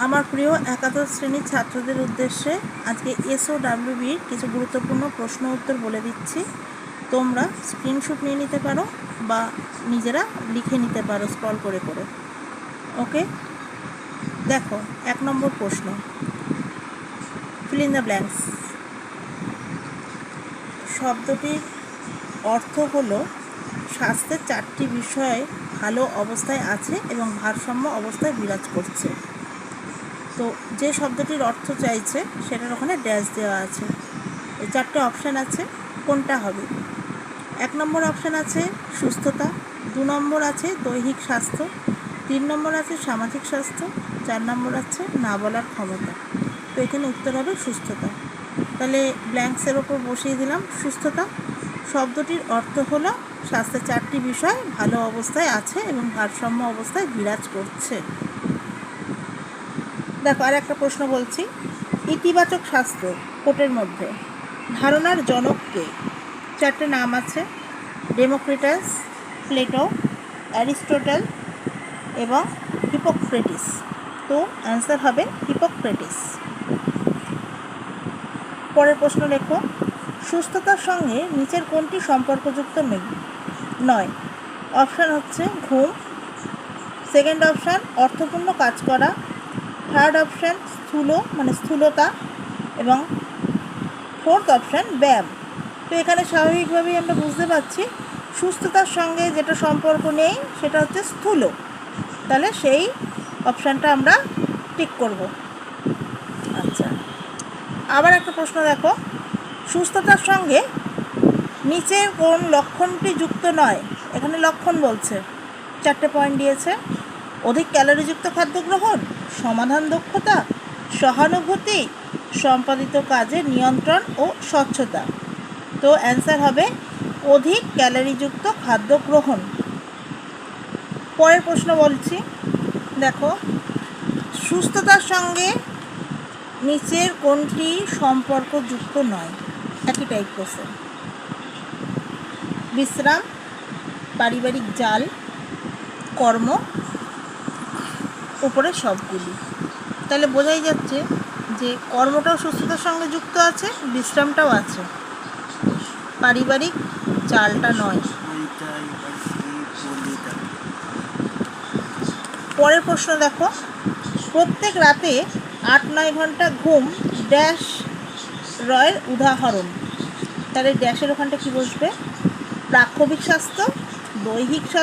আমার প্রিয় একাদশ শ্রেণীর ছাত্রদের উদ্দেশ্যে আজকে SOWBর কিছু গুরুত্বপূর্ণ প্রশ্ন উত্তর বলে দিচ্ছি। তোমরা স্ক্রিনশট নিয়ে নিতে পারো বা নিজেরা লিখে নিতে পারো স্ক্রল করে করে। ওকে, দেখো 1 নম্বর প্রশ্ন, ফিল ইন দ্য ব্ল্যাঙ্কস। শব্দটির অর্থ হলো স্বাস্থ্যের 4টি বিষয় ভালো অবস্থায় আছে এবং ভারসাম্য অবস্থায় বিরাজ করছে। তো যে শব্দটির অর্থ চাইছে সেটার ওখানে ড্যাশ দেওয়া আছে। এই 4টে অপশান আছে, কোনটা হবে? 1 নম্বর অপশান আছে সুস্থতা, 2 নম্বর আছে দৈহিক স্বাস্থ্য, 3 নম্বর আছে সামাজিক স্বাস্থ্য, 4 নম্বর আছে না বলার ক্ষমতা। তো এখানে উত্তর হবে সুস্থতা। তাহলে ব্ল্যাঙ্কসের ওপর বসিয়ে দিলাম সুস্থতা। শব্দটির অর্থ হলো স্বাস্থ্যের 4টি বিষয় ভালো অবস্থায় আছে এবং ভারসাম্য অবস্থায় বিরাজ করছে। দেখো আর একটা প্রশ্ন বলছি, ইতিবাচক স্বাস্থ্য কোটের মধ্যে ধারণার জনককে? 4টে নাম আছে, ডেমোক্রিটাস, প্লেটো, অ্যারিস্টটল এবং হিপোক্রেটিস। তো অ্যান্সার হবে হিপোক্রেটিস। পরের প্রশ্ন লেখো, সুস্থতার সঙ্গে নিচের কোনটি সম্পর্কযুক্ত নয়? অপশান হচ্ছে ঘুম, সেকেন্ড অপশান অর্থপূর্ণ কাজ করা, থার্ড অপশান স্থূলতা এবং ফোর্থ অপশান ব্যায়াম। তো এখানে স্বাভাবিকভাবেই আমরা বুঝতে পারছি সুস্থতার সঙ্গে যেটা সম্পর্ক নেই সেটা হচ্ছে স্থূল। তাহলে সেই অপশানটা আমরা টিক করব। আচ্ছা, আবার একটা প্রশ্ন দেখো, সুস্থতার সঙ্গে নিচের কোন লক্ষণটি যুক্ত নয়? এখানে লক্ষণ বলছে, 4টে পয়েন্ট দিয়েছে। অধিক ক্যালোরিযুক্ত খাদ্য গ্রহণ, সমাধান দক্ষতা, সহানুভূতি, সম্পাদিত কাজে নিয়ন্ত্রণ ও স্বচ্ছতা। তো অ্যান্সার হবে অধিক ক্যালোরিযুক্ত খাদ্য গ্রহণ। পরের প্রশ্ন বলছি, দেখো সুস্থতার সঙ্গে নিচের কোনটি সম্পর্কযুক্ত নয়? একই টাইপ কোশ্চেন। বিশ্রাম, পারিবারিক জাল, কর্ম, উপরে সবগুলি। তাহলে বোঝাই যাচ্ছে যে কর্মটাও সুস্থতার সঙ্গে যুক্ত আছে, বিশ্রামটাও আছে, পারিবারিক জালটা নয়। পরের প্রশ্ন দেখো, প্রত্যেক রাতে 8-9 ঘন্টা ঘুম ড্যাশ রয়ের উদাহরণ। তাহলে ড্যাশের ওখানটা কী বসবে? প্রাক্ষবিক স্বাস্থ্য, দৈহিক স্বাস্থ্য,